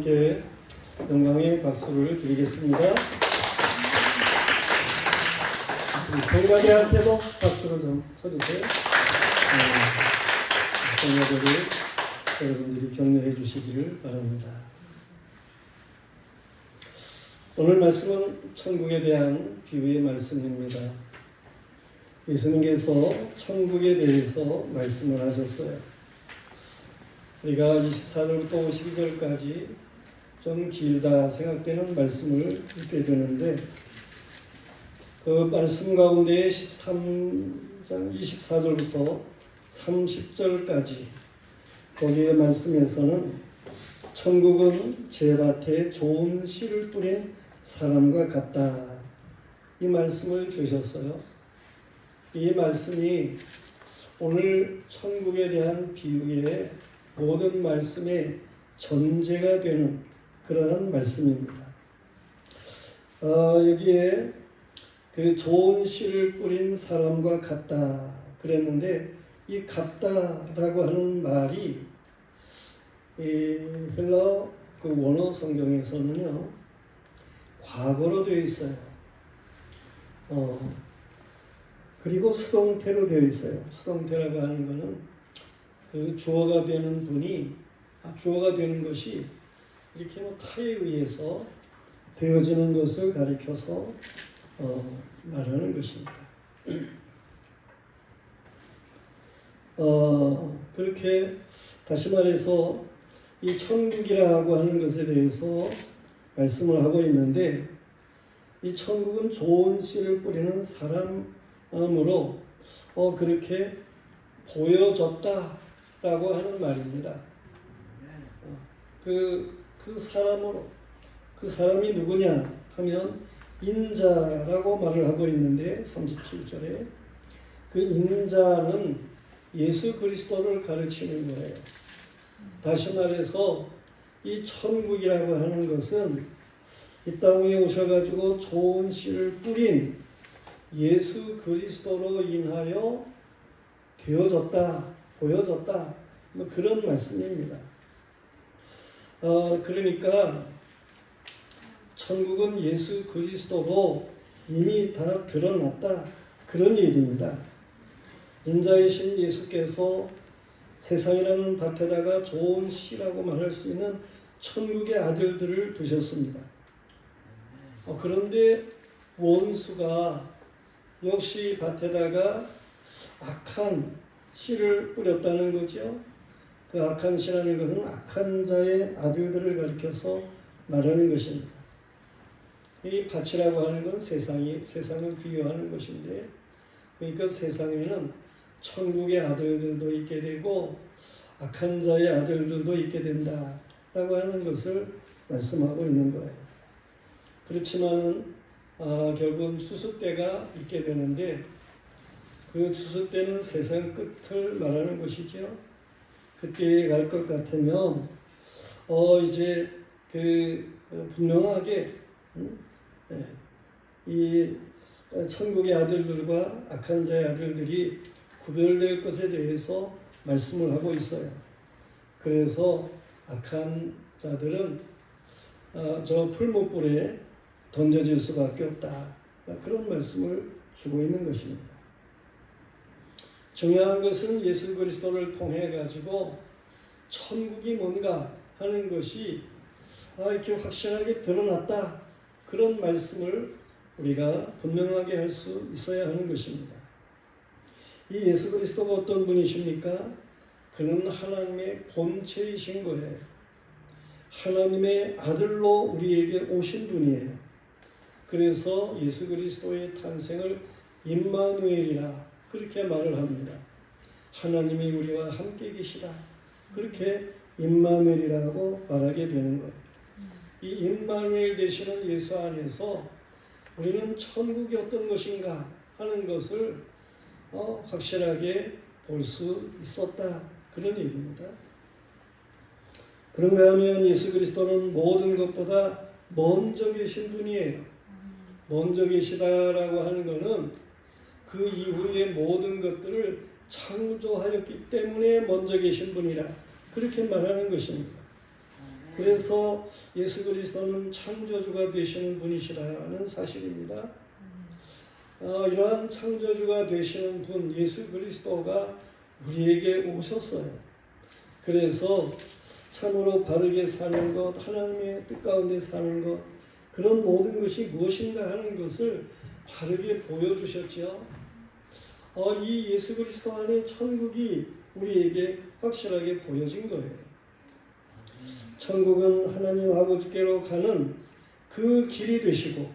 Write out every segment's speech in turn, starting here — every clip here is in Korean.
함께 영광의 박수를 드리겠습니다. 성가대한테도 박수를 좀 쳐주세요. 성가대를 여러분들이 격려해 주시기를 바랍니다. 오늘 말씀은 천국에 대한 비유의 말씀입니다. 예수님께서 천국에 대해서 말씀을 하셨어요. 우리가 24절부터 52절까지 좀 길다 생각되는 말씀을 읽게 되는데, 그 말씀 가운데 13장 24절부터 30절까지 거기의 말씀에서는 천국은 제밭에 좋은 씨를 뿌린 사람과 같다, 이 말씀을 주셨어요. 이 말씀이 오늘 천국에 대한 비유의 모든 말씀의 전제가 되는 그러한 말씀입니다. 여기에 그 좋은 씨를 뿌린 사람과 같다 그랬는데, 이 같다라고 하는 말이 헬러 그 원어 성경에서는요 과거로 되어 있어요. 그리고 수동태로 되어 있어요. 수동태라고 하는 것은 그 주어가 되는 분이, 주어가 되는 것이 이렇게 타에 의해서 되어지는 것을 가리켜서 말하는 것입니다. 그렇게 다시 말해서 이 천국이라고 하는 것에 대해서 말씀을 하고 있는데, 이 천국은 좋은 씨를 뿌리는 사람으로 그렇게 보여졌다라고 하는 말입니다. 그 사람으로, 그 사람이 누구냐 하면 인자라고 말을 하고 있는데, 37절에 그 인자는 예수 그리스도를 가르치는 거예요. 다시 말해서 이 천국이라고 하는 것은 이 땅에 오셔가지고 좋은 씨를 뿌린 예수 그리스도로 인하여 되어졌다, 보여졌다, 뭐 그런 말씀입니다. 그러니까 천국은 예수 그리스도로 이미 다 드러났다, 그런 얘기입니다. 인자이신 예수께서 세상이라는 밭에다가 좋은 씨라고 말할 수 있는 천국의 아들들을 두셨습니다. 그런데 원수가 역시 밭에다가 악한 씨를 뿌렸다는 거죠. 그 악한 씨라는 것은 악한 자의 아들들을 가리켜서 말하는 것입니다. 이 밭이라고 하는 건 세상을 비유하는 것인데, 그러니까 세상에는 천국의 아들들도 있게 되고 악한 자의 아들들도 있게 된다라고 하는 것을 말씀하고 있는 거예요. 그렇지만 결국은 추수때가 있게 되는데, 그 추수때는 세상 끝을 말하는 것이죠. 그때에 갈 것 같으면 이제 분명하게 이 천국의 아들들과 악한 자의 아들들이 구별될 것에 대해서 말씀을 하고 있어요. 그래서 악한 자들은 저 풀무불에 던져질 수밖에 없다, 그런 말씀을 주고 있는 것입니다. 중요한 것은 예수 그리스도를 통해 가지고 천국이 뭔가 하는 것이 이렇게 확실하게 드러났다, 그런 말씀을 우리가 분명하게 할 수 있어야 하는 것입니다. 이 예수 그리스도가 어떤 분이십니까? 그는 하나님의 본체이신 거예요. 하나님의 아들로 우리에게 오신 분이에요. 그래서 예수 그리스도의 탄생을 임마누엘이라 그렇게 말을 합니다. 하나님이 우리와 함께 계시다, 그렇게 임마누엘이라고 말하게 되는 거예요. 이 임마누엘 되시는 예수 안에서 우리는 천국이 어떤 것인가 하는 것을 확실하게 볼 수 있었다, 그런 얘기입니다. 그런가 하면 예수 그리스도는 모든 것보다 먼저 계신 분이에요. 먼저 계시다라고 하는 것은 그 이후의 모든 것들을 창조하였기 때문에 먼저 계신 분이라 그렇게 말하는 것입니다. 그래서 예수 그리스도는 창조주가 되시는 분이시라는 사실입니다. 이러한 창조주가 되시는 분 예수 그리스도가 우리에게 오셨어요. 그래서 참으로 바르게 사는 것, 하나님의 뜻 가운데 사는 것, 그런 모든 것이 무엇인가 하는 것을 바르게 보여주셨죠. 이 예수 그리스도 안에 천국이 우리에게 확실하게 보여진 거예요. 천국은 하나님 아버지께로 가는 그 길이 되시고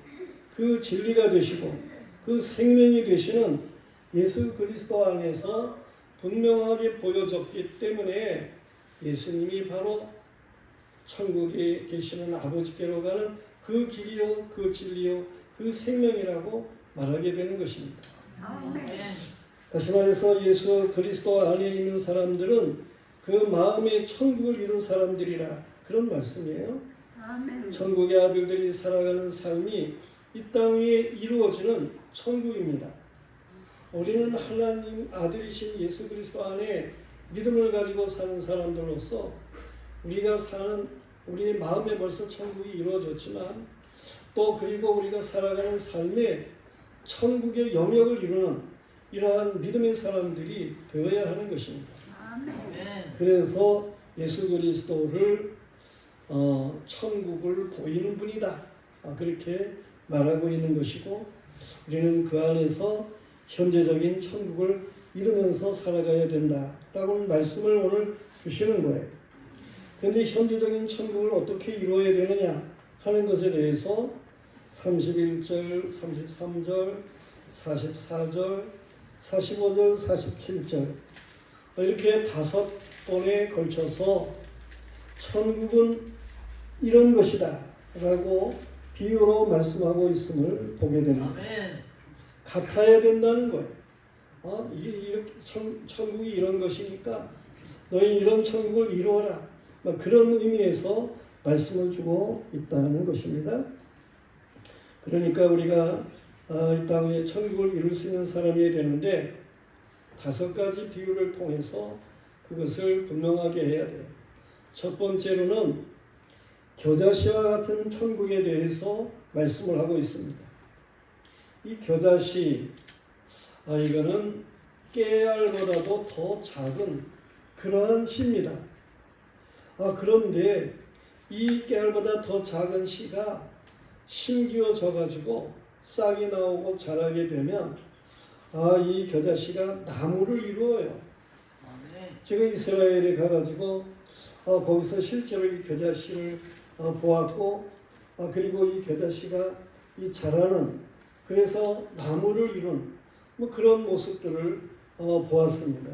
그 진리가 되시고 그 생명이 되시는 예수 그리스도 안에서 분명하게 보여졌기 때문에 예수님이 바로 천국에 계시는 아버지께로 가는 그 길이요 그 진리요 그 생명이라고 말하게 되는 것입니다. 다시 말해서 예수 그리스도 안에 있는 사람들은 그 마음의 천국을 이룬 사람들이라 그런 말씀이에요. 천국의 아들들이 살아가는 삶이 이 땅 위에 이루어지는 천국입니다. 우리는 하나님 아들이신 예수 그리스도 안에 믿음을 가지고 사는 사람들로서 우리가 사는 우리의 마음에 벌써 천국이 이루어졌지만 또 그리고 우리가 살아가는 삶에 천국의 영역을 이루는 이러한 믿음의 사람들이 되어야 하는 것입니다. 그래서 예수 그리스도를 천국을 보이는 분이다. 그렇게 말하고 있는 것이고 우리는 그 안에서 현재적인 천국을 이루면서 살아가야 된다라고 말씀을 오늘 주시는 거예요. 그런데 현재적인 천국을 어떻게 이루어야 되느냐 하는 것에 대해서 31절, 33절, 44절, 45절, 47절 이렇게 5번에 걸쳐서 천국은 이런 것이다 라고 비유로 말씀하고 있음을 보게 됩니다. 같아야 된다는 거예요. 이렇게 천국이 이런 것이니까 너희 이런 천국을 이루어라. 그런 의미에서 말씀을 주고 있다는 것입니다. 그러니까 우리가 이 땅에 천국을 이룰 수 있는 사람이 되는데 5가지 비유를 통해서 그것을 분명하게 해야 돼요. 첫 번째로는 겨자씨와 같은 천국에 대해서 말씀을 하고 있습니다. 이 겨자씨, 이거는 깨알보다도 더 작은 그러한 씨입니다. 그런데 이 깨알보다 더 작은 씨가 심기워져 가지고 싹이 나오고 자라게 되면 이 겨자씨가 나무를 이루어요. 제가 이스라엘에 가가지고 거기서 실제로 이 겨자씨를 보았고 그리고 이 겨자씨가 이 자라는 그래서 나무를 이룬 그런 모습들을 보았습니다.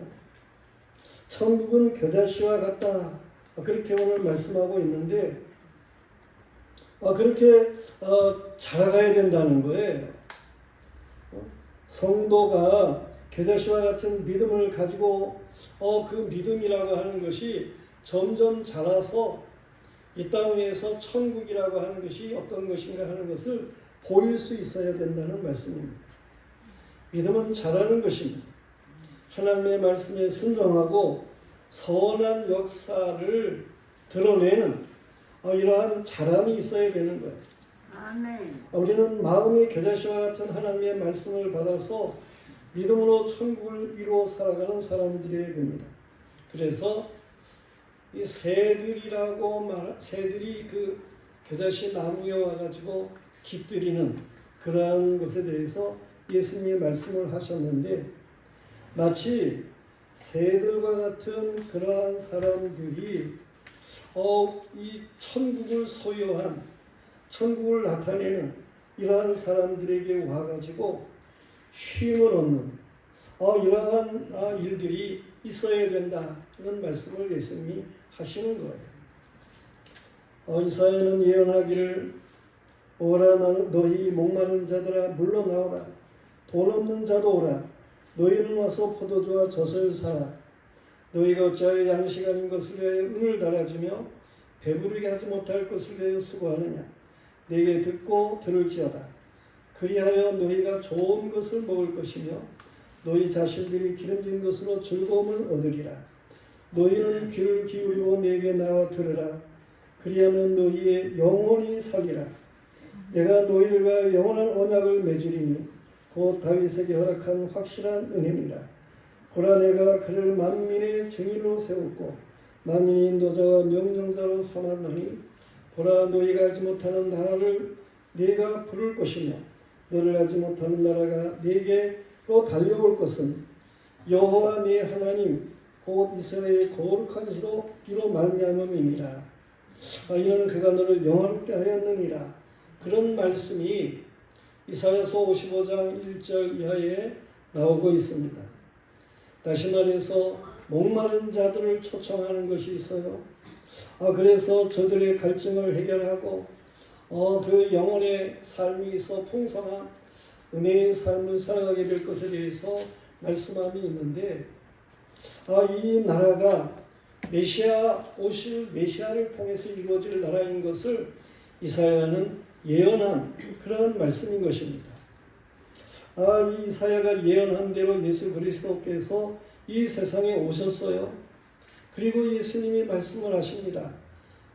천국은 겨자씨와 같다. 그렇게 오늘 말씀하고 있는데 그렇게 자라가야 된다는 거예요. 성도가 겨자씨와 같은 믿음을 가지고 그 믿음이라고 하는 것이 점점 자라서 이 땅 위에서 천국이라고 하는 것이 어떤 것인가 하는 것을 보일 수 있어야 된다는 말씀입니다. 믿음은 자라는 것입니다. 하나님의 말씀에 순종하고 선한 역사를 드러내는 이러한 자람이 있어야 되는 거예요. 아멘. 우리는 마음의 겨자씨와 같은 하나님의 말씀을 받아서 믿음으로 천국을 이루어 살아가는 사람들이어야 됩니다. 그래서 이 새들이 그 겨자씨 나무에 와가지고 깃들이는 그러한 것에 대해서 예수님이 말씀을 하셨는데 마치 새들과 같은 그러한 사람들이 이 천국을 소유한 천국을 나타내는 이러한 사람들에게 와가지고 쉼을 얻는 이러한 일들이 있어야 된다는 말씀을 예수님이 하시는 거예요. 이사야는 예언하기를 오라 너희 목마른 자들아 물러나오라 돈 없는 자도 오라 너희는 와서 포도주와 젖을 사라 너희가 어찌하여 양식 아닌 것을 위하여 은을 달아주며 배부르게 하지 못할 것을 위하여 수고하느냐 내게 듣고 들을지어다 그리하여 너희가 좋은 것을 먹을 것이며 너희 자신들이 기름진 것으로 즐거움을 얻으리라 너희는 귀를 기울이고 내게 나와 들으라 그리하면 너희의 영혼이 살리라. 내가 너희들과 영원한 언약을 맺으리니 곧 다윗에게 허락한 확실한 은혜니라. 보라 내가 그를 만민의 증인으로 세웠고 만민의 인도자와 명령자로 삼았노니 보라 너희가 알지 못하는 나라를 네가 부를 것이며 너를 알지 못하는 나라가 네게로 달려올 것은 여호와 네 하나님 곧 이스라엘의 거룩한 이로 말미암음이니라. 이는 그가 너를 영화롭게 하였느니라. 그런 말씀이 이사야서 55장 1절 이하에 나오고 있습니다. 다시 말해서 목마른 자들을 초청하는 것이 있어요. 그래서 저들의 갈증을 해결하고 그 영혼의 삶이 있어 풍성한 은혜의 삶을 살아가게 될 것에 대해서 말씀함이 있는데 이 나라가 메시아 오실 메시아를 통해서 이루어질 나라인 것을 이사야는 예언한 그런 말씀인 것입니다. 이 이사야가 예언한 대로 예수 그리스도께서 이 세상에 오셨어요. 그리고 예수님이 말씀을 하십니다.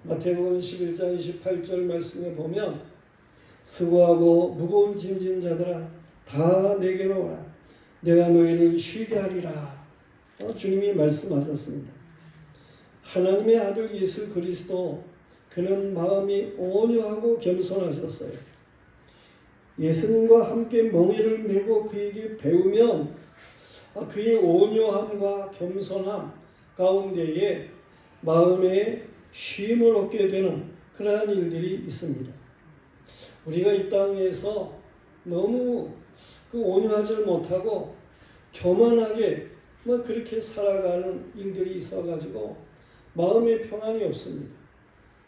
마태복음 11장 28절 말씀에 보면 수고하고 무거운 짐진 자들아 다 내게로 오라. 내가 너희를 쉬게 하리라. 주님이 말씀하셨습니다. 하나님의 아들 예수 그리스도 그는 마음이 온유하고 겸손하셨어요. 예수님과 함께 멍에를 메고 그에게 배우면 그의 온유함과 겸손함 가운데에 마음에 쉼을 얻게 되는 그러한 일들이 있습니다. 우리가 이 땅에서 너무 온유하지 못하고 교만하게 그렇게 살아가는 일들이 있어가지고 마음에 평안이 없습니다.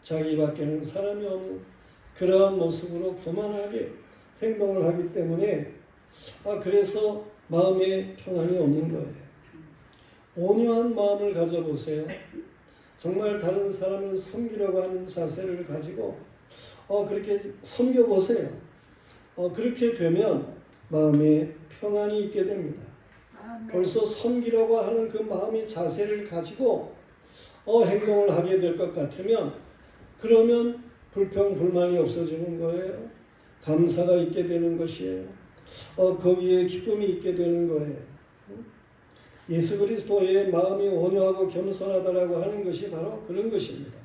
자기밖에는 사람이 없는 그러한 모습으로 교만하게 행동을 하기 때문에 그래서 마음에 평안이 없는 거예요. 온유한 마음을 가져보세요. 정말 다른 사람을 섬기려고 하는 자세를 가지고 그렇게 섬겨보세요. 그렇게 되면 마음에 평안이 있게 됩니다. 벌써 섬기려고 하는 그 마음의 자세를 가지고 행동을 하게 될 것 같으면 그러면 불평, 불만이 없어지는 거예요. 감사가 있게 되는 것이에요. 거기에 기쁨이 있게 되는 거예요. 예수 그리스도의 마음이 온유하고 겸손하다라고 하는 것이 바로 그런 것입니다.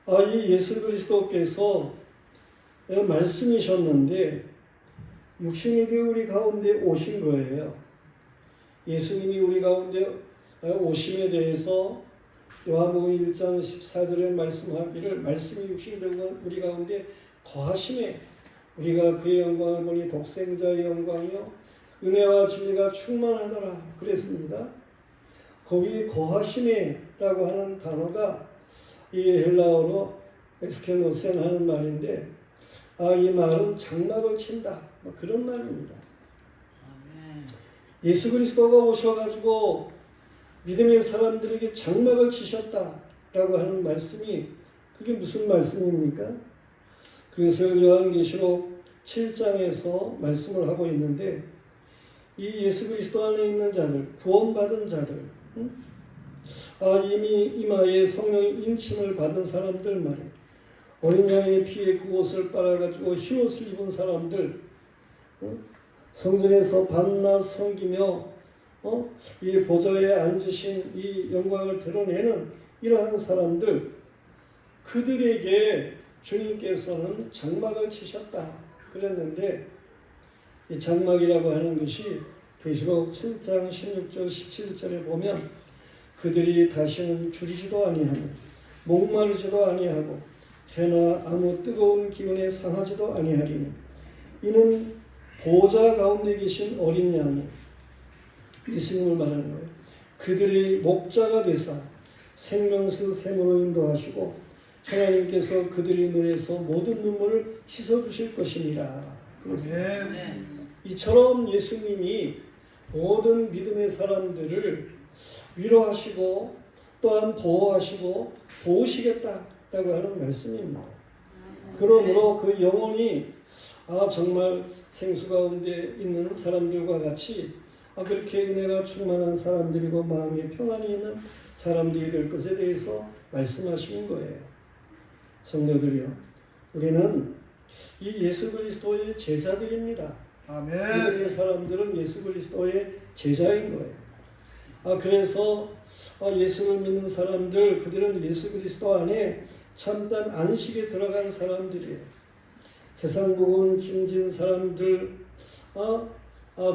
이 예수 그리스도께서 말씀이셨는데 육신이 되어 우리 가운데 오신 거예요. 예수님이 우리 가운데 오심에 대해서 요한복음 1장 14절에 말씀하기를 말씀이 육신이 되어 우리 가운데 거하심에 우리가 그의 영광을 보니 독생자의 영광이요 은혜와 진리가 충만하더라 그랬습니다. 거기 거하심에라고 하는 단어가 이 헬라어로 엑스케노센 하는 말인데 이 말은 장막을 친다 그런 말입니다. 예수 그리스도가 오셔가지고 믿음의 사람들에게 장막을 치셨다라고 하는 말씀이 그게 무슨 말씀입니까? 그것을 요한계시록 7장에서 말씀을 하고 있는데 이 예수 그리스도 안에 있는 자들, 구원받은 자들, 이미 이마에 성령의 인침을 받은 사람들 말이에요. 어린 양의 피에 그 옷을 빨아가지고 흰옷을 입은 사람들, 성전에서 밤낮 섬기며 이 보좌에 앉으신 이 영광을 드러내는 이러한 사람들, 그들에게 주님께서는 장막을 치셨다 그랬는데 이 장막이라고 하는 것이 계시록 7장 16절 17절에 보면 그들이 다시는 줄이지도 아니하고 목마르지도 아니하고 해나 아무 뜨거운 기운에 상하지도 아니하리니 이는 보좌 가운데 계신 어린 양이 예수님을 말하는 거예요. 그들의 목자가 되사 생명수 샘으로 인도하시고 하나님께서 그들의 눈에서 모든 눈물을 씻어주실 것이니라. 이처럼 예수님이 모든 믿음의 사람들을 위로하시고 또한 보호하시고 도우시겠다라고 하는 말씀입니다. 그러므로 그 영혼이 정말 생수 가운데 있는 사람들과 같이 그렇게 은혜가 충만한 사람들이고 마음에 평안이 있는 사람들이 될 것에 대해서 말씀하시는 거예요. 성도들이요, 우리는 이 예수 그리스도의 제자들입니다. 아멘. 믿음의 사람들은 예수 그리스도의 제자인 거예요. 그래서 예수를 믿는 사람들, 그들은 예수 그리스도 안에 참된 안식에 들어간 사람들이에요. 세상 복음 짐진 사람들,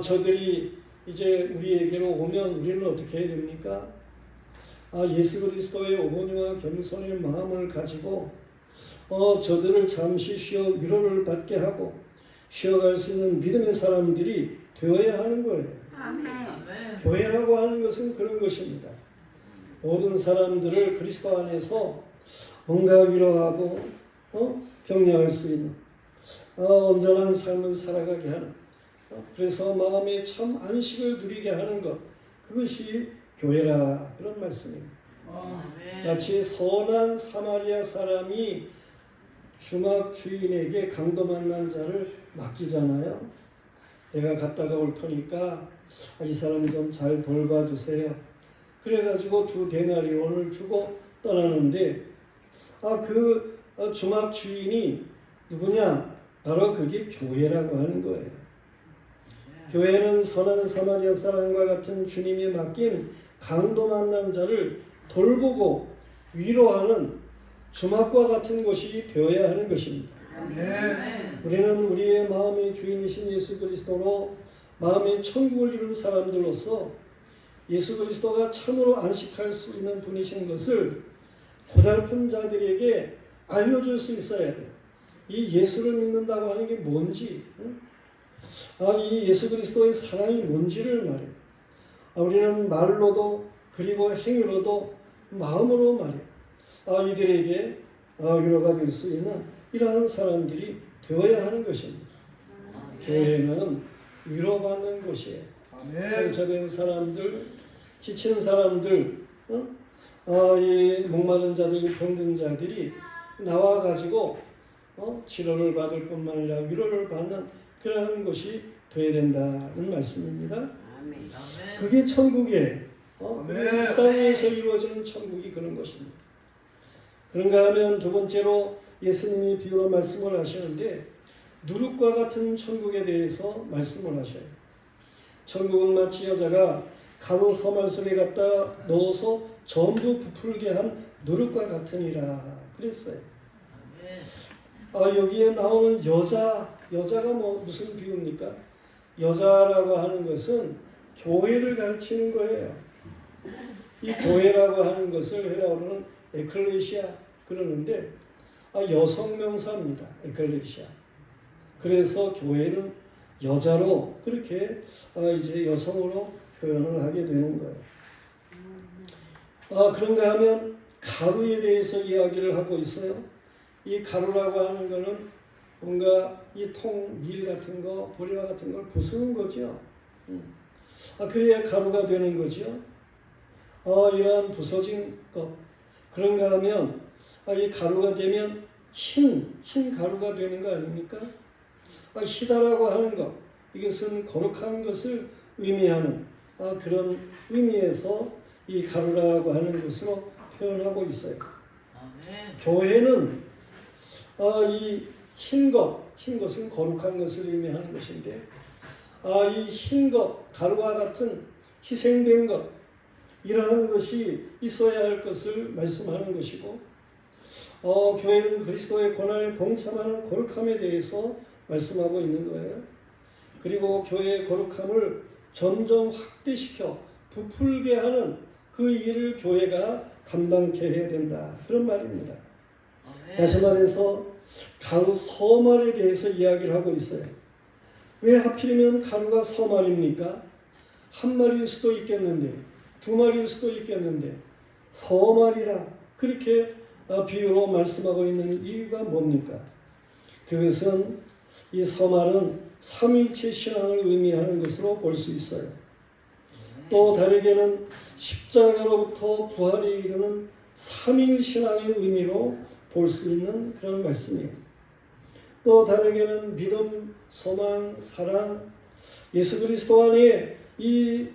저들이 이제 우리에게로 오면 우리는 어떻게 해야 됩니까? 예수 그리스도의 어머니와 겸손의 마음을 가지고 저들을 잠시 쉬어 위로를 받게 하고 쉬어갈 수 있는 믿음의 사람들이 되어야 하는 거예요. 아멘. 교회라고 하는 것은 그런 것입니다. 모든 사람들을 그리스도 안에서 뭔가 위로하고 격려할 수 있는 온전한 삶을 살아가게 하는, 그래서 마음에 참 안식을 누리게 하는 것, 그것이 교회라, 그런 말씀입니다. 마치 선한 사마리아 사람이 주막 주인에게 강도 만난 자를 맡기잖아요. 내가 갔다가 올 테니까 이 사람 좀 잘 돌봐주세요. 그래가지고 2데나리온을 주고 떠나는데 그 주막 주인이 누구냐? 바로 그게 교회라고 하는 거예요. 교회는 선한 사마리아 사람과 같은 주님이 맡긴 강도 만난 자를 돌보고 위로하는 주막과 같은 곳이 되어야 하는 것입니다. 우리는 우리의 마음의 주인이신 예수 그리스도로 마음의 천국을 이룬 사람들로서 예수 그리스도가 참으로 안식할 수 있는 분이신 것을 고달픈 자들에게 알려줄 수 있어야 돼요. 이 예수를 믿는다고 하는 게 뭔지, 이 예수 그리스도의 사랑이 뭔지를 말해요. 우리는 말로도 그리고 행위로도 마음으로 말해요. 이들에게 위로가 될 수 있는 이러한 사람들이 되어야 하는 것입니다. 교회는 위로받는 곳이에요. 상처된 사람들, 지친 사람들, 이 목마른 자들, 병든 자들이 나와가지고 치료를 받을 뿐만 아니라 위로를 받는 그러한 곳이 되어야 된다는 말씀입니다. 그게 천국이에요. 땅에서 이루어지는 천국이 그런 것입니다. 그런가 하면 두 번째로 예수님이 비유로 말씀을 하시는데 누룩과 같은 천국에 대해서 말씀을 하셔요. 천국은 마치 여자가 가루 서말 속에 갖다 넣어서 전부 부풀게 한 누룩과 같으니라 그랬어요. 여기에 나오는 여자가 무슨 비유입니까? 여자라고 하는 것은 교회를 가르치는 거예요. 이 교회라고 하는 것을 헬라어로는 에클레시아 그러는데 여성 명사입니다. 에클레시아. 그래서 교회는 여자로 그렇게 이제 여성으로 표현을 하게 되는 거예요. 그런가 하면 가루에 대해서 이야기를 하고 있어요. 이 가루라고 하는 거는 뭔가 이 밀 같은 거, 보리와 같은 걸 부수는 거죠. 그래야 가루가 되는 거죠. 이러한 부서진 것. 그런가 하면 이 가루가 되면 흰 가루가 되는 거 아닙니까? 희다라고 하는 것. 이것은 거룩한 것을 의미하는 그런 의미에서 이 가루라고 하는 것으로 표현하고 있어요. 교회는 이 흰 것은 거룩한 것을 의미하는 것인데 이 흰 것, 가루와 같은 희생된 것, 이러한 것이 있어야 할 것을 말씀하는 것이고 교회는 그리스도의 고난에 동참하는 거룩함에 대해서 말씀하고 있는 거예요. 그리고 교회의 거룩함을 점점 확대시켜 부풀게 하는 그 일을 교회가 감당케 해야 된다. 그런 말입니다. 다시 말해서 가루 서말에 대해서 이야기를 하고 있어요. 왜 하필이면 가루가 서말입니까? 한 마리일 수도 있겠는데 2마리일 수도 있겠는데 서말이라 그렇게 비유로 말씀하고 있는 이유가 뭡니까? 그것은 이 서말은 삼위일체 신앙을 의미하는 것으로 볼 수 있어요. 또 다르게는 십자가로부터 부활에 이르는 삼위 신앙의 의미로 볼 수 있는 그런 말씀이에요. 또 다르게는 믿음, 소망, 사랑, 예수 그리스도 안에 이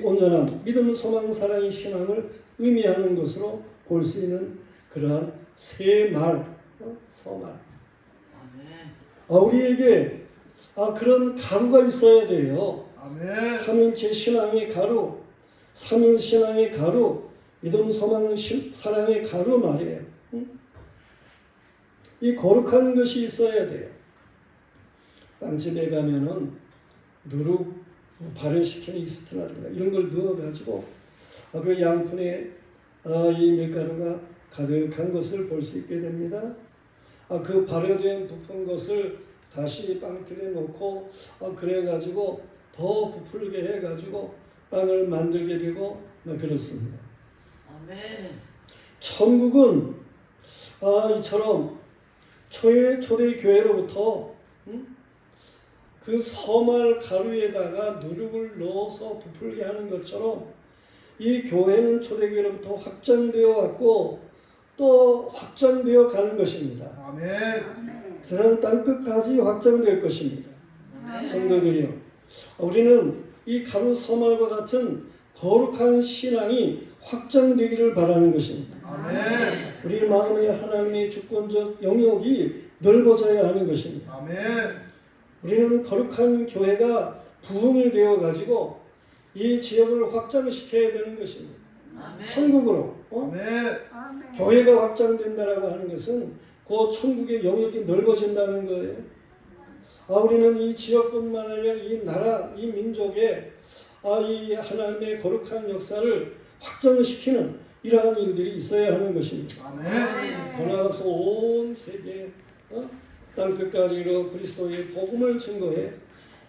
온전한 믿음, 소망, 사랑의 신앙을 의미하는 것으로 볼 수 있는 그러한 새말, 서말. 우리에게 그런 가루가 있어야 돼요. 아멘. 삼위일체 신앙의 가루, 삼위신앙의 가루, 믿음, 소망, 사랑의 가루 말이에요. 이 거룩한 것이 있어야 돼요. 빵집에 가면은 누룩 발효시킨 이스트라든가 이런 걸 넣어가지고 그 양푼에 이 밀가루가 가득한 것을 볼 수 있게 됩니다. 그 발효된 부푼 것을 다시 빵틀에 놓고 그래가지고 더 부풀게 해가지고 빵을 만들게 되고 그렇습니다. 아멘. 천국은 이처럼 초대 교회로부터 그 서말 가루에다가 누룩을 넣어서 부풀게 하는 것처럼 이 교회는 초대교회로부터 확장되어 왔고 또 확장되어 가는 것입니다. 아멘. 세상 땅끝까지 확장될 것입니다. 성도들이요, 우리는 이 가루 서말과 같은 거룩한 신앙이 확장되기를 바라는 것입니다. 아멘. 우리 마음의 하나님의 주권적 영역이 넓어져야 하는 것입니다. 아멘. 우리는 거룩한 교회가 부흥이 되어 가지고 이 지역을 확장시켜야 되는 것입니다. 아멘. 천국으로. 아멘. 교회가 확장된다라고 하는 것은 그 천국의 영역이 넓어진다는 거예요. 우리는 이 지역뿐만 아니라 이 나라, 이 민족의 이 하나님의 거룩한 역사를 확장시키는 이러한 일들이 있어야 하는 것입니다. 아멘. 더 나아가서 온 세계 땅끝까지로 그리스도의 복음을 증거해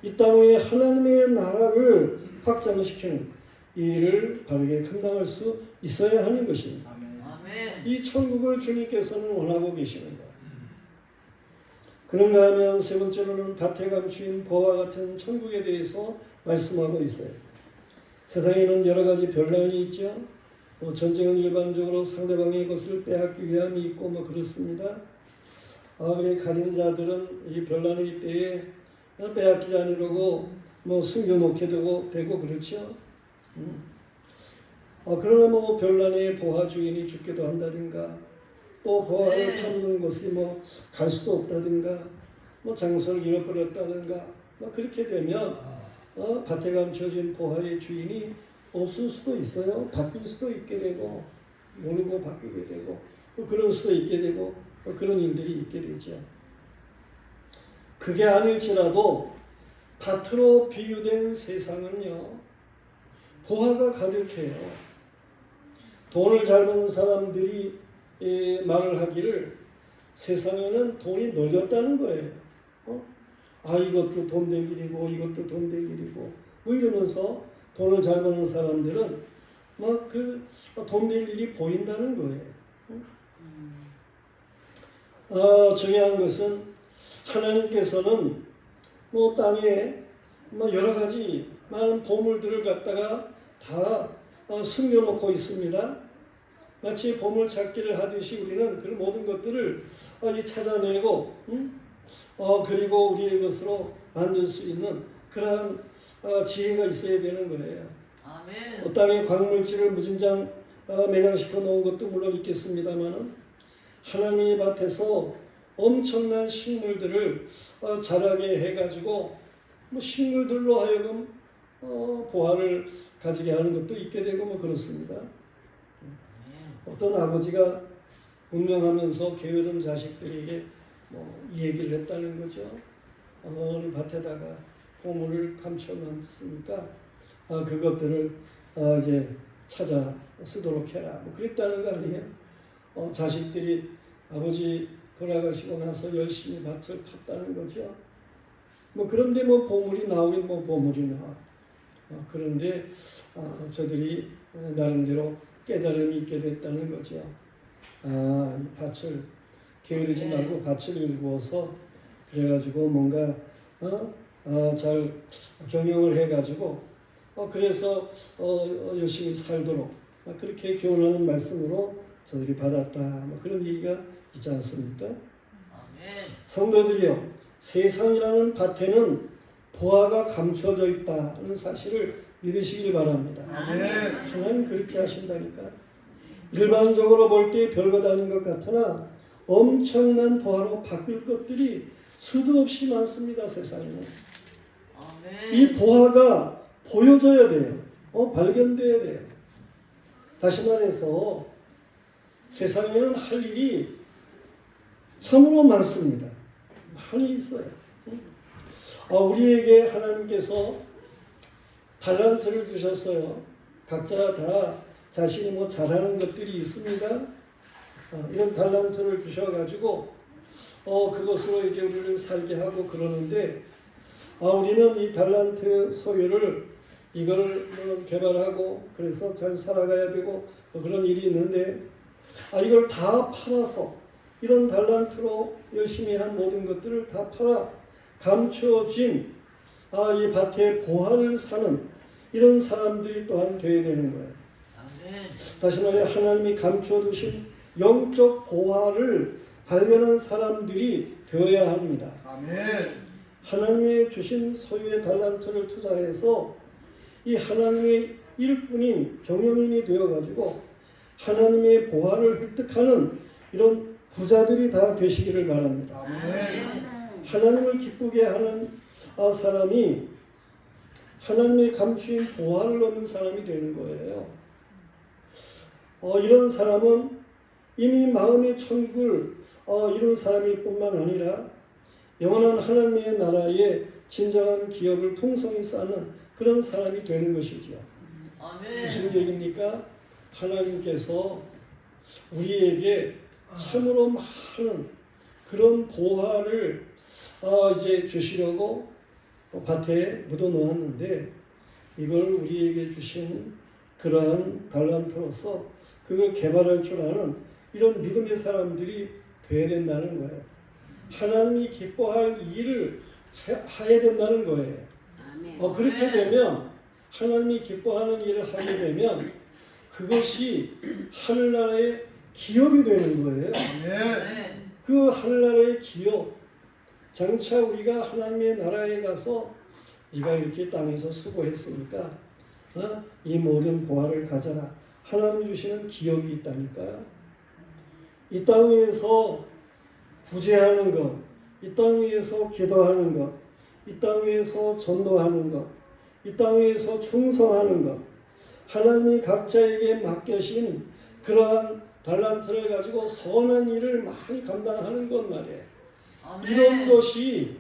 이 땅 위에 하나님의 나라를 확장시키는 이 일을 바르게 감당할 수 있어야 하는 것입니다. 아멘. 이 천국을 주님께서는 원하고 계시는 거예요. 그런가 하면 세 번째로는 밭에 감추인 보와 같은 천국에 대해서 말씀하고 있어요. 세상에는 여러 가지 별난이 있죠. 전쟁은 일반적으로 상대방의 것을 빼앗기 위함이 있고 그렇습니다. 그래 가진 자들은 이 별난이 때에 빼앗기지 않으려고 숨겨놓게 되고 그렇죠. 그러나 별난의 보화 주인이 죽기도 한다든가 또 보화를 파는 곳이 갈 수도 없다든가 장소를 잃어버렸다든가 그렇게 되면 밭에 감춰진 보화의 주인이 없을 수도 있어요. 바뀔 수도 있게 되고 모르고 바뀌게 되고 그럴 수도 있게 되고 그런 일들이 있게 되죠. 그게 아닐지라도 밭으로 비유된 세상은요, 보화가 가득해요. 돈을 잘 버는 사람들이 말을 하기를 세상에는 돈이 널렸다는 거예요. 이것도 돈 될 일이고 이것도 돈 될 일이고 이러면서 돈을 잘 버는 사람들은 돈 될 일이 보인다는 거예요. 중요한 것은 하나님께서는 땅에 여러 가지 많은 보물들을 갖다가 다 숨겨놓고 있습니다. 마치 보물찾기를 하듯이 우리는 그 모든 것들을 찾아내고 그리고 우리의 것으로 만들 수 있는 그러한 지혜가 있어야 되는 거예요. 아멘. 땅에 광물질을 무진장 매장시켜 놓은 것도 물론 있겠습니다만 하나님의 밭에서 엄청난 식물들을 자라게 해가지고 식물들로 하여금 보화를 가지게 하는 것도 있게 되고 그렇습니다. 어떤 아버지가 운명하면서 게으른 자식들에게 이 얘기를 했다는 거죠. 어느 밭에다가 보물을 감춰놨으니까 그것들을 이제 찾아 쓰도록 해라. 그랬다는 거 아니에요? 자식들이 아버지 돌아가시고 나서 열심히 밭을 팠다는 거죠. 그런데 보물이 나오긴 보물이 나와. 그런데 저들이 나름대로 깨달음이 있게 됐다는 거죠. 이 밭을 게으르지 말고 밭을 일구어서 그래가지고 뭔가 잘 경영을 해가지고 그래서 열심히 살도록 그렇게 교훈하는 말씀으로 저들이 받았다. 그런 얘기가 있지 않습니까? 아멘. 성도들이요, 세상이라는 밭에는 보화가 감춰져 있다는 사실을 믿으시길 바랍니다. 아멘. 하나님 그렇게 하신다니까. 일반적으로 볼 때 별것 아닌 것 같으나 엄청난 보화로 바뀔 것들이 수도 없이 많습니다. 세상에는. 이 아멘. 보화가 보여져야 돼요. 발견돼야 돼요. 다시 말해서 세상에는 할 일이 참으로 많습니다. 많이 있어요. 우리에게 하나님께서 달란트를 주셨어요. 각자 다 자신이 뭐 잘하는 것들이 있습니다. 이런 달란트를 주셔가지고 그것으로 이제 우리를 살게 하고 그러는데 우리는 이 달란트 소유를 이걸 개발하고 그래서 잘 살아가야 되고 그런 일이 있는데 이걸 다 팔아서 이런 달란트로 열심히 한 모든 것들을 다 팔아 감추어진 이 밭의 보화를 사는 이런 사람들이 또한 되어야 되는 거예요. 아멘. 다시 말해 하나님이 감춰두신 영적 보화를 발견한 사람들이 되어야 합니다. 아멘. 하나님의 주신 소유의 달란트를 투자해서 이 하나님의 일꾼인 경영인이 되어가지고 하나님의 보화를 획득하는 이런 부자들이 다 되시기를 바랍니다. 아멘. 하나님을 기쁘게 하는 사람이 하나님의 감추인 보화를 얻는 사람이 되는 거예요. 이런 사람은 이미 마음의 천국을 이룬 사람일 뿐만 아니라 영원한 하나님의 나라의 진정한 기업을 풍성히 쌓는 그런 사람이 되는 것이죠. 아멘. 무슨 얘기입니까? 하나님께서 우리에게 참으로 많은 그런 보화를 이제 주시려고 밭에 묻어 놓았는데 이걸 우리에게 주신 그러한 달란트로서 그걸 개발할 줄 아는 이런 믿음의 사람들이 되어야 된다는 거예요. 하나님이 기뻐할 일을 해야 된다는 거예요. 그렇게 되면 하나님이 기뻐하는 일을 하게 되면 그것이 하늘나라의 기업이 되는 거예요. 아멘. 그 하늘나라의 기업, 장차 우리가 하나님의 나라에 가서 네가 이렇게 땅에서 수고했으니까 이 모든 보화를 가져라. 하나님 주시는 기업이 있다니까요. 이 땅 위에서 구제하는 것, 이 땅 위에서 기도하는 것, 이 땅 위에서 전도하는 것, 이 땅 위에서 충성하는 것, 하나님이 각자에게 맡겨신 그러한 달란트를 가지고 선한 일을 많이 감당하는 것 말이에요. 아멘. 이런 것이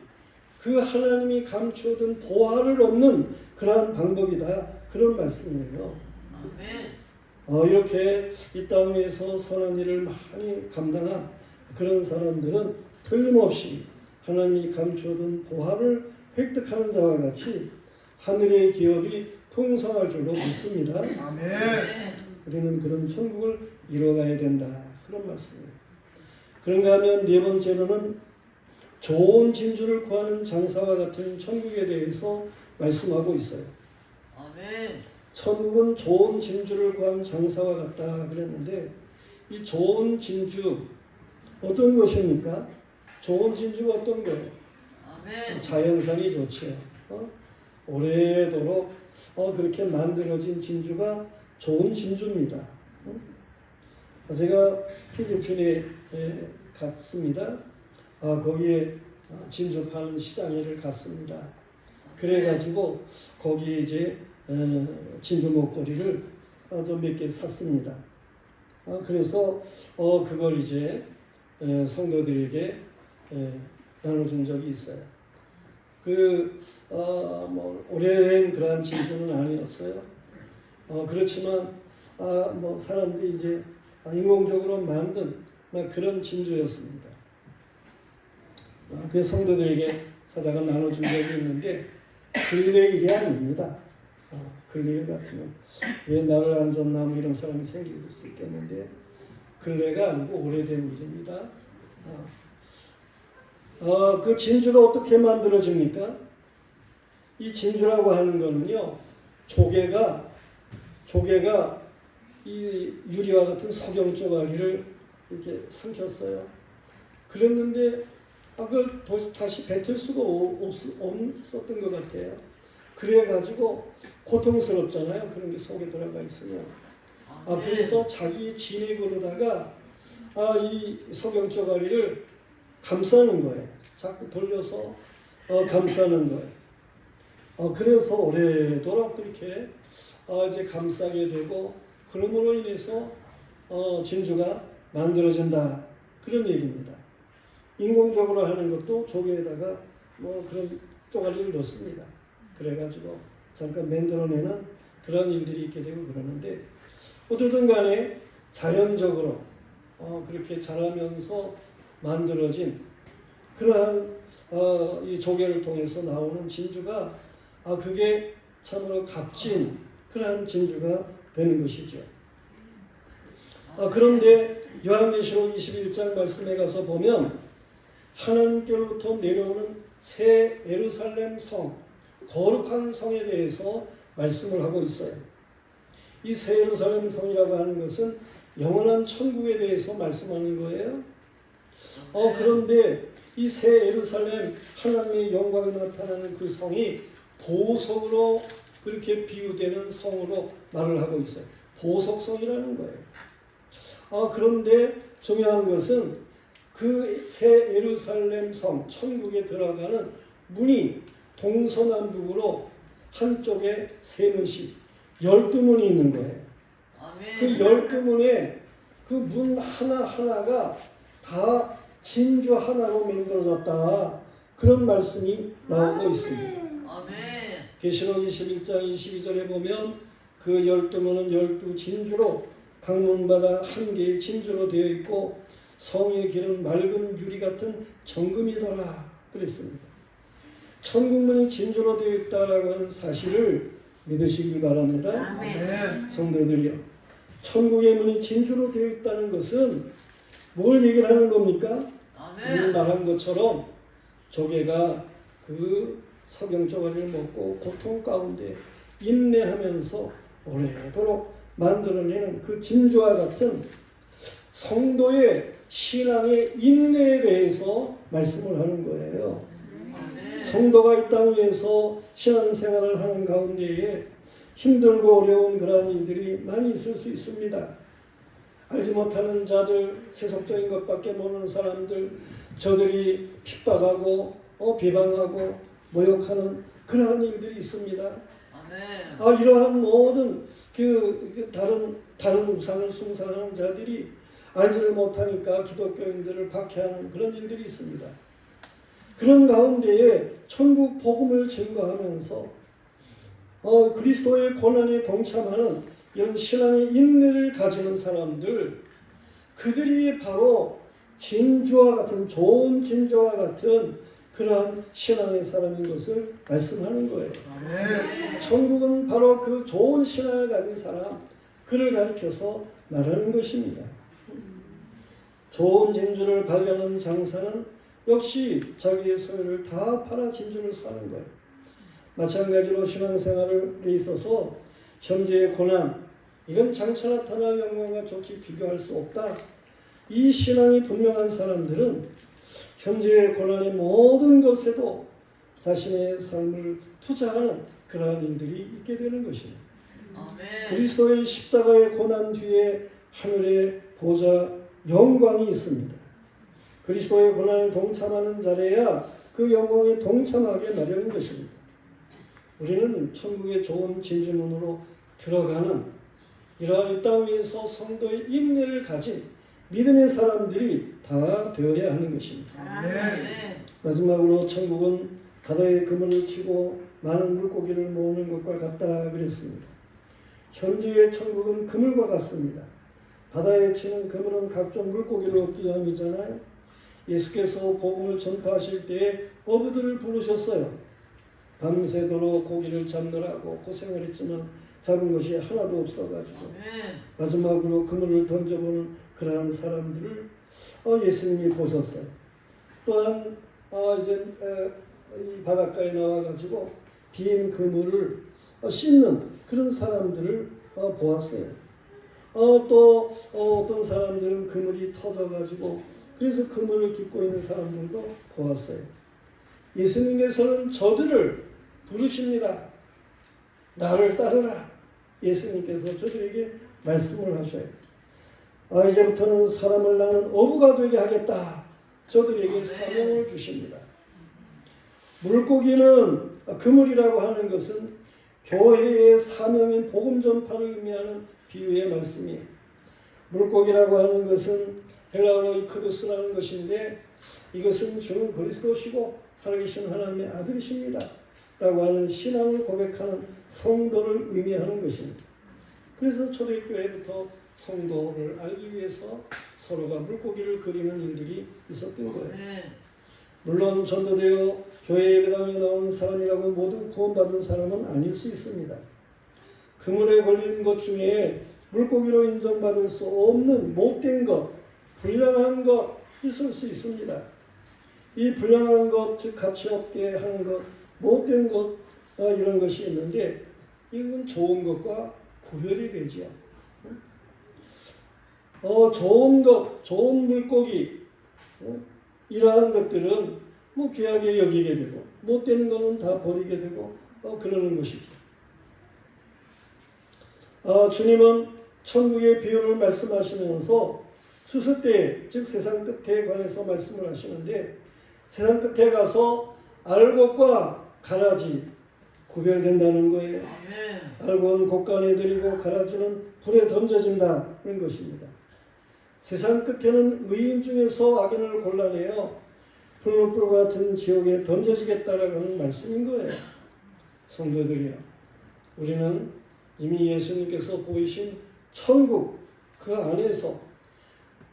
그 하나님이 감추어둔 보화를 얻는 그러한 방법이다. 그런 말씀이에요. 아멘. 이렇게 이 땅에서 선한 일을 많이 감당한 그런 사람들은 틀림없이 하나님이 감추어둔 보화를 획득하는 자와 같이 하늘의 기업이 풍성할 줄로 믿습니다. 아멘. 우리는 그런 천국을 이뤄가야 된다. 그런 말씀이에요. 그런가 하면 네 번째로는 좋은 진주를 구하는 장사와 같은 천국에 대해서 말씀하고 있어요. 아멘. 천국은 좋은 진주를 구한 장사와 같다 그랬는데 이 좋은 진주 어떤 것입니까? 좋은 진주가 어떤 거예요? 아멘. 자연산이 좋죠. 오래도록 그렇게 만들어진 진주가 좋은 진주입니다. 제가 필리핀에 갔습니다. 거기에 진주 파는 시장에를 갔습니다. 그래가지고 거기에 이제 진주 목걸이를 좀 몇 개 샀습니다. 그래서 그걸 이제 성도들에게 나눠준 적이 있어요. 뭐 오래된 그러한 진주는 아니었어요. 그렇지만 뭐 사람들이 이제 인공적으로 만든 그런 진주였습니다. 그 성도들에게 사다가 나눠준 적이 있는데 근래 일이 아닙니다. 근래 일 같으면 왜 나를 안 줬나 뭐 이런 사람이 생길 수 있겠는데 근래가 아니고 오래된 일입니다. 그 진주가 어떻게 만들어집니까? 이 진주라고 하는 거는요, 조개가 이 유리와 같은 석영 쪼가리를 이렇게 삼켰어요. 그랬는데 그걸 다시 뱉을 수가 없었던 것 같아요. 그래가지고 고통스럽잖아요. 그런 게 속에 들어가 있으면. 그래서 자기 진액으로다가 이 석영 쪼가리를 감싸는 거예요. 자꾸 돌려서 감싸는 거예요. 그래서 오래도록 그렇게 이제 감싸게 되고 그러므로 인해서 진주가 만들어진다 그런 얘기입니다. 인공적으로 하는 것도 조개에다가 뭐 그런 쪼가리를 넣습니다. 그래가지고 잠깐 만들어내는 그런 일들이 있게 되고 그러는데 어쨌든 간에 자연적으로 그렇게 자라면서 만들어진 그러한 이 조개를 통해서 나오는 진주가 그게 참으로 값진 그러한 진주가 되는 것이죠. 그런데 요한계시록 21장 말씀에 가서 보면 하나님께로부터 내려오는 새 예루살렘 성, 거룩한 성에 대해서 말씀을 하고 있어요. 이 새 예루살렘 성이라고 하는 것은 영원한 천국에 대해서 말씀하는 거예요. 그런데 이 새 예루살렘 하나님의 영광이 나타나는 그 성이 보석으로 그렇게 비유되는 성으로 말을 하고 있어요. 보석성이라는 거예요. 그런데 중요한 것은 그 새 예루살렘 성, 천국에 들어가는 문이 동서남북으로 한쪽에 세 문씩 12문이 있는 거예요. 그 12문에 그 문 하나하나가 다 진주 하나로 만들어졌다. 그런 말씀이 나오고 있습니다. 계시록 21장 22절에 보면 그 12문은 12진주로 방문마다 한 개의 진주로 되어 있고 성의 길은 맑은 유리 같은 정금이더라 그랬습니다. 천국문이 진주로 되어 있다라고 하는 사실을 믿으시기 바랍니다. 성도들이요. 천국의 문이 진주로 되어 있다는 것은 뭘 얘기를 하는 겁니까? 오늘 말한 것처럼 조개가 그 석영 쪼가리를 먹고 고통 가운데 인내하면서 오래도록 만들어내는 그 진주와 같은 성도의 신앙의 인내에 대해서 말씀을 하는 거예요. 성도가 이 땅 위에서 신앙생활을 하는 가운데에 힘들고 어려운 그러한 일들이 많이 있을 수 있습니다. 알지 못하는 자들, 세속적인 것밖에 모르는 사람들, 저들이 핍박하고 비방하고 모욕하는 그러한 일들이 있습니다. 이러한 모든 다른 우상을 숭상하는 자들이 알지를 못하니까 기독교인들을 박해하는 그런 일들이 있습니다. 그런 가운데에 천국 복음을 증거하면서 그리스도의 고난에 동참하는 이런 신앙의 인내를 가지는 사람들, 그들이 바로 진주와 같은 좋은 진주와 같은 그러한 신앙의 사람인 것을 말씀하는 거예요. 천국은 바로 그 좋은 신앙을 가진 사람, 그를 가리켜서 말하는 것입니다. 좋은 진주를 발견한 장사는 역시 자기의 소유를 다 팔아 진주를 사는 거예요. 마찬가지로 신앙생활에 있어서 현재의 고난, 이건 장차 나타날 영광과 좋게 비교할 수 없다. 이 신앙이 분명한 사람들은 현재의 고난의 모든 것에도 자신의 삶을 투자하는 그러한 일들이 있게 되는 것입니다. 그리스도의 십자가의 고난 뒤에 하늘의 보좌 영광이 있습니다. 그리스도의 고난에 동참하는 자래야 그 영광에 동참하게 마련인 것입니다. 우리는 천국의 좋은 진주문으로 들어가는 이러한 이 땅 위에서 성도의 인내를 가진 믿음의 사람들이 다 되어야 하는 것입니다. 마지막으로 천국은 바다에 그물을 치고 많은 물고기를 모으는 것과 같다 그랬습니다. 현재의 천국은 그물과 같습니다. 바다에 치는 그물은 각종 물고기를 얻기 위함이잖아요. 예수께서 복음을 전파하실 때에 어부들을 부르셨어요. 밤새도록 고기를 잡느라고 고생을 했지만 잡은 것이 하나도 없어가지고 마지막으로 그물을 던져보는 그러한 사람들을 예수님이 보셨어요. 또한 이제 이 바닷가에 나와가지고 빈 그물을 씻는 그런 사람들을 보았어요. 또 어떤 사람들은 그물이 터져가지고 그래서 그물을 깃고 있는 사람들도 보았어요. 예수님께서는 저들을 부르십니다. 나를 따르라. 예수님께서 저들에게 말씀을 하셔요. 이제부터는 사람을 나는 어부가 되게 하겠다. 저들에게 사명을 주십니다. 물고기는 그물이라고 하는 것은 교회의 사명인 복음 전파를 의미하는 비유의 말씀이에요. 물고기라고 하는 것은 헬라어로 이크도스라는 것인데 이것은 주는 그리스도시고 살아계신 하나님의 아들이십니다. 라고 하는 신앙을 고백하는 성도를 의미하는 것입니다. 그래서 초대교회부터 성도를 알기 위해서 서로가 물고기를 그리는 일들이 있었던 거예요. 물론 전도되어 교회 예배당에 나오는 사람이라고 모두 구원받은 사람은 아닐 수 있습니다. 그물에 걸린 것 중에 물고기로 인정받을 수 없는 못된 것, 불량한 것 있을 수 있습니다. 이 불량한 것, 즉 가치 없게 하는 것, 못된 것 이런 것이 있는데 이건 좋은 것과 구별이 되지요. 좋은 것, 좋은 물고기 이러한 것들은 뭐 귀하게 여기게 되고 못되는 것은 다 버리게 되고 그러는 것이죠. 주님은 천국의 비유를 말씀하시면서 수수때 즉 세상 끝에 관해서 말씀을 하시는데 세상 끝에 가서 알곡과 가라지 구별된다는 거예요. 알곡은 곡간에 들이고 가라지는 불에 던져진다는 것입니다. 세상 끝에는 의인 중에서 악인을 골라내어 풀무불 같은 지옥에 던져지겠다라는 말씀인 거예요. 성도들이요. 우리는 이미 예수님께서 보이신 천국 그 안에서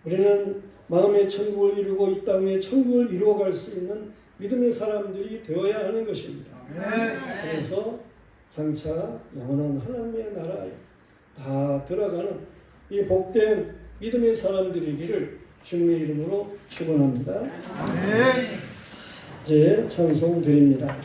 우리는 마음의 천국을 이루고 이 땅의 천국을 이루어갈 수 있는 믿음의 사람들이 되어야 하는 것입니다. 그래서 장차 영원한 하나님의 나라에 다 들어가는 이 복된 믿음의 사람들이기를 주님의 이름으로 축원합니다. 이제 찬송 드립니다.